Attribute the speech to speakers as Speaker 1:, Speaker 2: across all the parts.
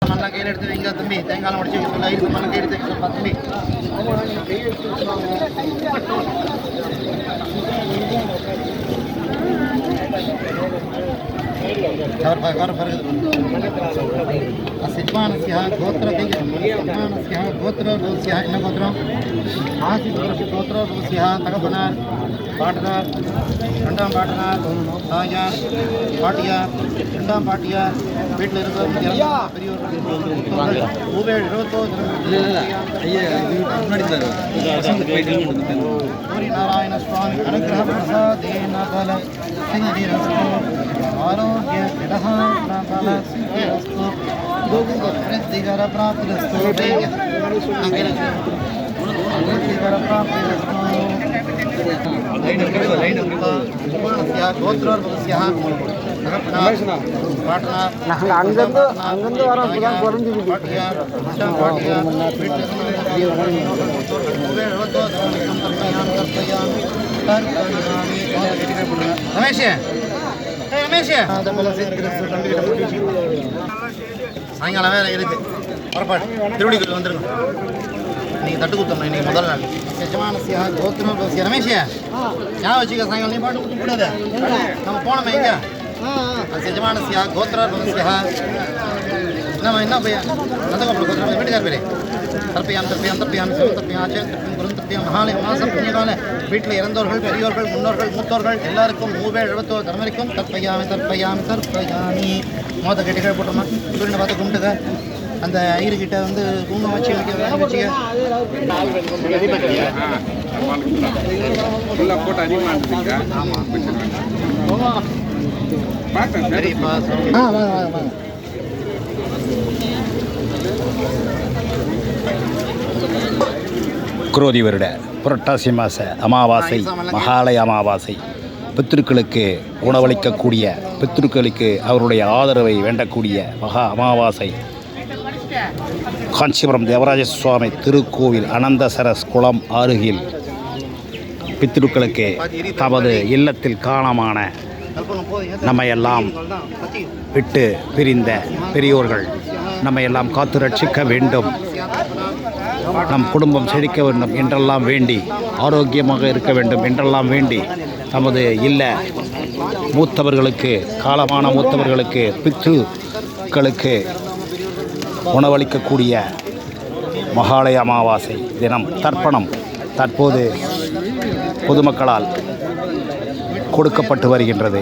Speaker 1: மண்ணெல்லாம் கையில் எடுத்து வைங்க தம்பி. தேங்காய் முடிச்சு வைக்க சொல்ல. ஐந்து மண்ணை கையில் எடுத்து வைக்க சொல்ல தம்பி. सिद्धानस्य गोत्रस्य गोत्रस्य इन गोत्रम आसिद्ध गोत्रस्य तगपनार पाटनार இரண்டாம் பாட்டனார் தாயார் பாட்டியார் இரண்டாம் பாட்டியார் வீட்டில் இருக்கிற பெரியவர்கள் மூவேழு 21 பூரி நாராயண சுவாமி அனுகிரக பிரசாதேன பல சிங்கரஸ்து ஆரோக்கிய இடஹான பல சிங்கரஸ்து ऋद्धिकर प्राप्तिरस्तु ऋद्धिकर प्राप्तिरस्तु गोत्रोर्भवस्यः அங்கிருந்து வரோம் குறைஞ்சு ரமேஷ் ரமேஷ் சாயங்காலம் வேலை இருக்குது புறப்பாடு திருவடிக்குள்ள வந்துருங்க. நீங்கள் தட்டு கொடுத்தோம் இன்னைக்கு முதல் நாள். யஜமானசியா கோத்திரோபசியா ரமேஷ் ஞாபகம் வச்சுக்க. சாயங்காலம் நீ பாட்டு கொடுக்க கூடாது. நம்ம போனோமே எங்க யஜமானசியா கோத்திரோபசியா நம்ம என்ன பையன் நந்தகோபுர கோத்திரம் வீட்டுக்கார பேர் தர்ப்பையாம் தர்ப்பையாம் தர்ப்பையாம் சிவம் தர்ப்பையாம் ஆச்சரியம் தர்ப்பையும் குரும் தர்ப்பையாம் மகாலய மாசம் புண்ணியகால வீட்டில் இறந்தோர்கள் பெரியோர்கள் முன்னோர்கள் மூத்தோர்கள் எல்லாருக்கும் 71 தலைமுறைக்கும் தர்ப்பையாமி தர்ப்பையாமி தர்ப்பையாமி மோத கட்டிகள் போட்டோமா சூரியனை பார்த்து கும்பிட்டுக்க. அந்த ஐயர்கிட்ட வந்து குங்குமம் வச்சு வச்சுக்க.
Speaker 2: குரோதி வருட புரட்டாசி மாத அமாவாசை மகாலய அமாவாசை பித்ருக்களுக்கு உணவளிக்கக்கூடிய பித்ருக்களுக்கு அவருடைய ஆதரவை வேண்டக்கூடிய மகா அமாவாசை காஞ்சிபுரம் தேவராஜ சுவாமி திருக்கோவில் அனந்தசரஸ் குளம் அருகில் பித்ருக்களுக்கு தமது இல்லத்தில் காணமான நம்மையெல்லாம் விட்டு பிரிந்த பெரியோர்கள் நம்மையெல்லாம் காத்து ரட்சிக்க வேண்டும், நம் குடும்பம் செழிக்க வேண்டும் என்றெல்லாம் வேண்டி, ஆரோக்கியமாக இருக்க வேண்டும் என்றெல்லாம் வேண்டி தமது இல்ல மூத்தவர்களுக்கு காலமான மூத்தவர்களுக்கு பித்ருக்களுக்கு உணவளிக்கக்கூடிய மகாலய அமாவாசை தினம் தர்ப்பணம் தற்போது பொதுமக்களால் கொடுக்கப்பட்டு வருகின்றது.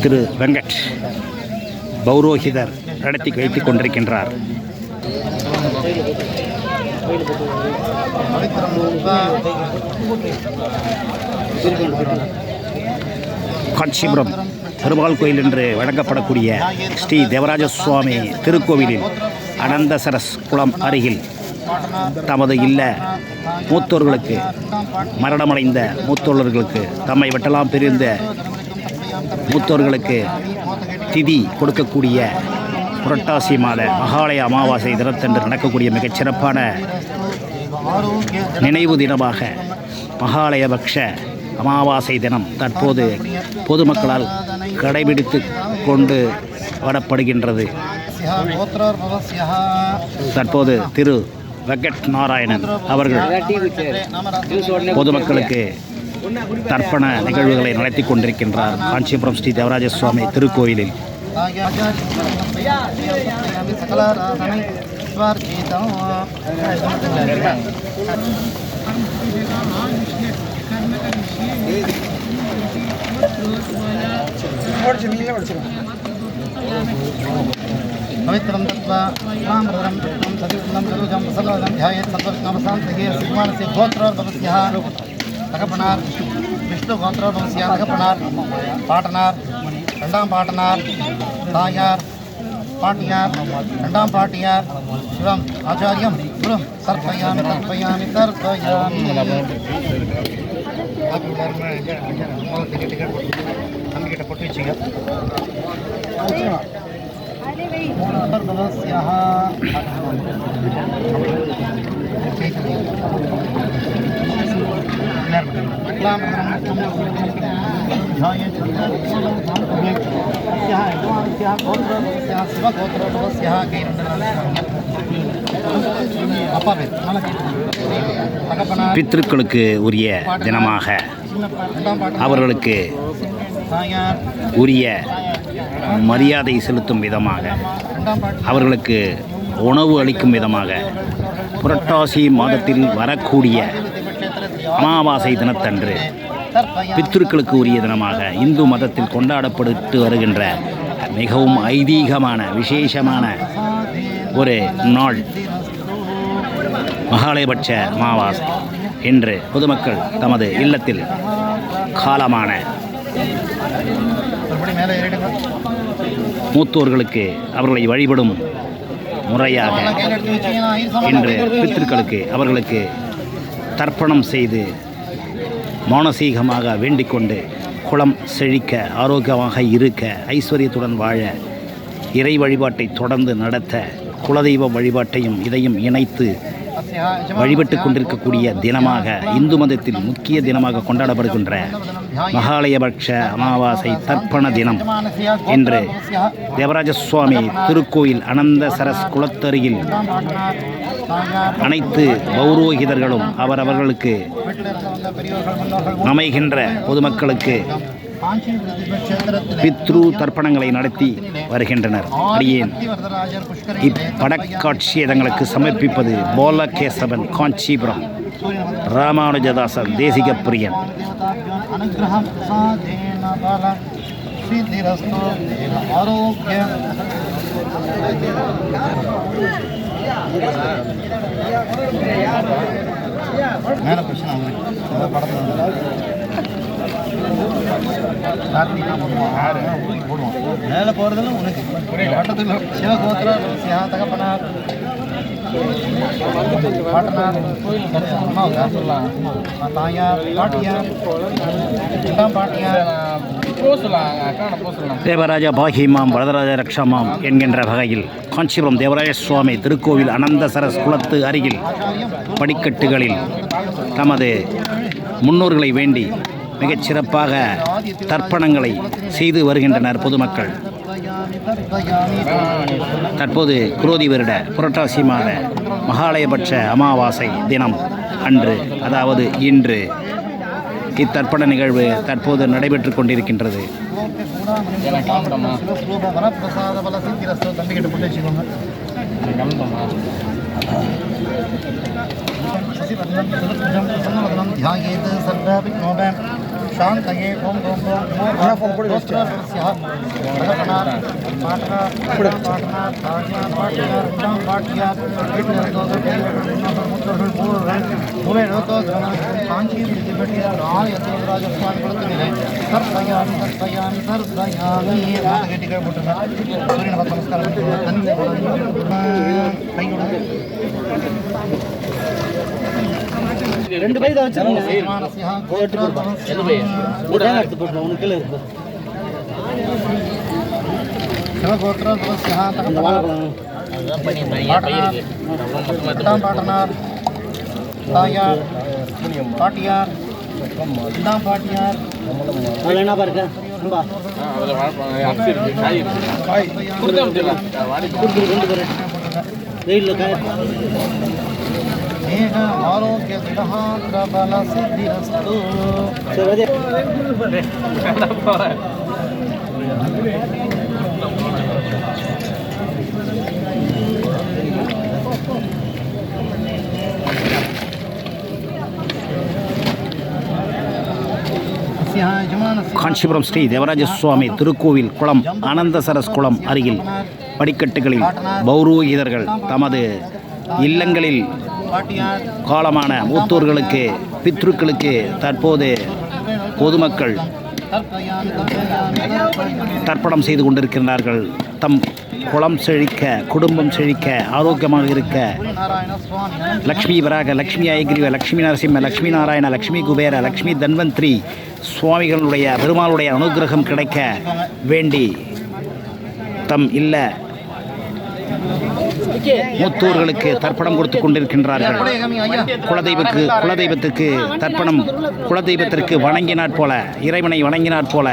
Speaker 2: திரு வெங்கட் பௌரோஹிதர் நடத்தி வைத்துக் கொண்டிருக்கின்றார். காஞ்சிபுரம் பெருமாள் கோயில் என்று வழங்கப்படக்கூடிய ஸ்ரீ தேவராஜ சுவாமி திருக்கோவிலில் அனந்தசரஸ் குளம் அருகில் தமது இல்ல மூத்தோர்களுக்கு மரணமடைந்த மூத்தோர்களுக்கு தம்மை வெட்டலாம் பிரிந்த மூத்தோர்களுக்கு திதி கொடுக்கக்கூடிய புரட்டாசி மாத மகாலய அமாவாசை தினத்தன்று நடக்கக்கூடிய மிகச்சிறப்பான நினைவு தினமாக மகாலயபக்ஷ அமாவாசை தினம் தற்போது பொதுமக்களால் கடைபிடித்து கொண்டு வரப்படுகின்றது. தற்போது திரு வெங்கட் நாராயணன் அவர்கள் பொதுமக்களுக்கு தர்ப்பண நிகழ்வுகளை நடத்தி கொண்டிருக்கின்றார். காஞ்சிபுரம் ஸ்ரீ தேவராஜ சுவாமி திருக்கோயிலில்
Speaker 1: पवित्रं दत्वा रामभद्रं दत्तं सतीर्थं सरोजं सर्वदं ध्यायेत् सर्वकामशान्तिः सिद्धानस्य गोत्रोर्भवस्यः தகப்பனார் விஷ்ணு கோத்திரோபவஸ்யா தகப்பனார் பாட்டனார் இரண்டாம் பாட்டனார் தாயார் பாட்டியார் இரண்டாம் பாட்டியார் சிவம் ஆச்சாரியம் குரும் தர்ப்பயாமி தர்ப்பயாமி தர்ப்பயாமி தம்பிக்கிட்ட பொட்டு வச்சுங்க.
Speaker 2: பித்ருக்களுக்கு உரிய தினமாக அவர்களுக்கு உரிய மரியாதை செலுத்தும் விதமாக அவர்களுக்கு உணவு அளிக்கும் விதமாக புரட்டாசி மாதத்தில் வரக்கூடிய அமாவாசை தினத்தன்று பித்ருக்களுக்கு உரிய தினமாக இந்து மதத்தில் கொண்டாடப்பட்டு வருகின்ற மிகவும் ஐதீகமான விசேஷமான ஒரு நாள் மகாலயபட்ச அமாவாசை என்று பொதுமக்கள் தமது இல்லத்தில் காலமான மூத்தோர்களுக்கு அவர்களை வழிபடும் முறையாக இன்று பித்ருக்களுக்கு அவர்களுக்கு தர்ப்பணம் செய்து மானசீகமாக வேண்டிக்கொண்டு குலம் செழிக்க ஆரோக்கியமாக இருக்க ஐஸ்வர்யத்துடன் வாழ இறை வழிபாட்டை தொடர்ந்து நடத்த குலதெய்வ வழிபாட்டையும் இதையும் இணைத்து வழிபட்டு கொண்டிருக்கக்கூடிய தினமாக இந்து மதத்தில் முக்கிய தினமாக கொண்டாடப்படுகின்ற மகாலயபட்ச அமாவாசை தர்ப்பண தினம் என்று தேவராஜ சுவாமி திருக்கோயில் அனந்த சரஸ் குளத்தருகில் அனைத்து பௌரோகிதர்களும் அவரவர்களுக்கு அமைகின்ற பொதுமக்களுக்கு பித்ரு தர்ப்பணங்களை நடத்தி வருகின்றனர். அடியேன் இப்படக்காட்சியதங்களுக்கு சமர்ப்பிப்பது போலகேசவன், காஞ்சிபுரம், ராமானுஜதாசன், தேசிக பிரியன்.
Speaker 1: மேலே போகிறதுல உனக்கு வட்டத்தில் சிவகோத்திர தகப்பனார் பாட்டனார் அம்மாவுக்கா சொல்லலாம் தாயார் பாட்டியார் பாட்டியார்
Speaker 2: தேவராஜா பாகிமாம் வரதராஜ ரக்ஷமாம் என்கின்ற வகையில் காஞ்சிபுரம் தேவராஜ சுவாமி திருக்கோவில் அனந்த சரஸ் குளத்து அருகில் படிக்கட்டுகளில் தமது முன்னோர்களை வேண்டி மிகச் சிறப்பாக தர்ப்பணங்களை செய்து வருகின்றனர் பொதுமக்கள். தற்போது குரோதி வருட புரட்டாசி மாத மகாலயபட்ச அமாவாசை தினம் அன்று, அதாவது இன்று, இத்தர்ப்பண நிகழ்வு தற்போது நடைபெற்று கொண்டிருக்கின்றது.
Speaker 1: शांतये ओम ओम ரெண்டு பை தான் வச்சிருங்க. பாட்டனார் தாயார் பாட்டியார் பாட்டியார் என்ன பாருங்க ஆரோக்கிய பல சித்திரஸ்து.
Speaker 2: காஞ்சிபுரம் ஸ்ரீ தேவராஜ சுவாமி திருக்கோவில் குளம் அனந்த சரஸ் குளம் அருகில் படிக்கட்டுகளில் பௌரோகிதர்கள் தமது இல்லங்களில் காலமான மூத்தோர்களுக்கு பித்ருக்களுக்கு தற்போது பொதுமக்கள் தர்ப்பணம் செய்து கொண்டிருக்கிறார்கள். தம் குளம் செழிக்க, குடும்பம் செழிக்க, ஆரோக்கியமாக இருக்க லக்ஷ்மி வராக, லக்ஷ்மி ஐகிரிவ, லக்ஷ்மி நரசிம்ம, லக்ஷ்மி நாராயண, லக்ஷ்மி குபேர, லக்ஷ்மி தன்வந்திரி சுவாமிகளுடைய பெருமாளுடைய அனுகிரகம் கிடைக்க வேண்டி தம் இல்ல மூத்தோர்களுக்கு தர்ப்பணம் கொடுத்து கொண்டிருக்கின்றார்கள். குலதெய்வத்துக்கு தர்ப்பணம், குலதெய்வத்திற்கு வணங்கினாற் போல, இறைவனை வணங்கினாற் போல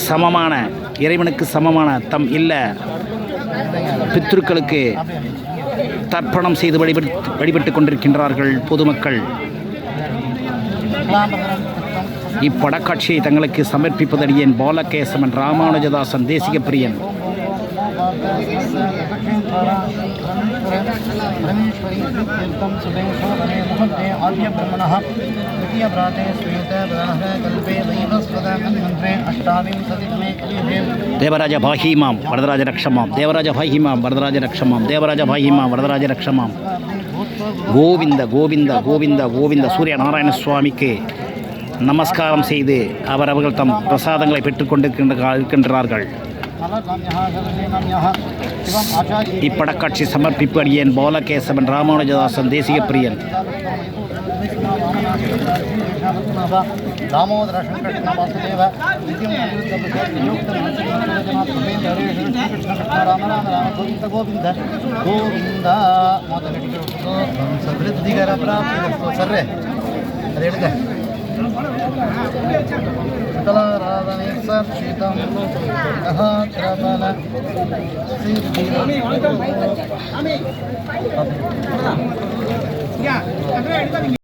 Speaker 2: சமமான, இறைவனுக்கு சமமான தம் இல்ல பித்ருக்களுக்கு தர்ப்பணம் செய்து வழிபட்டு கொண்டிருக்கின்றார்கள் பொதுமக்கள். இப்படக்காட்சியை தங்களுக்கு சமர்ப்பிப்பதடியேன் பாலகேசவன் ராமானுஜதாசன் தேசிக பிரியன். தேவராஜ பாஹிமாம் வரதராஜ ரக்ஷமாம், தேவராஜ பாஹிமாம் வரதராஜ ரக்ஷமாம், தேவராஜ பாஹிமாம் வரதராஜ ரக்ஷமாம். கோவிந்த கோவிந்த கோவிந்த கோவிந்த சூரிய நாராயண சுவாமிக்கு நமஸ்காரம் செய்து அவர்கள் தம் பிரசாதங்களை பெற்றுக்கொண்டிருக்கின்றார்கள். இப்படக்காட்சி சமர்ப்பிப்பு அடியேன் பாலகேசவன் ராமானுஜதாசன் தேசிக பிரியன்.
Speaker 1: दामोदर श्रीकृष्ण वासुदेव राम राम राम गोविंद गोविंद गोविंद समृद्धिकर प्राप्ति सर्रे अरे कलाराधने सर्षितं सिद्धि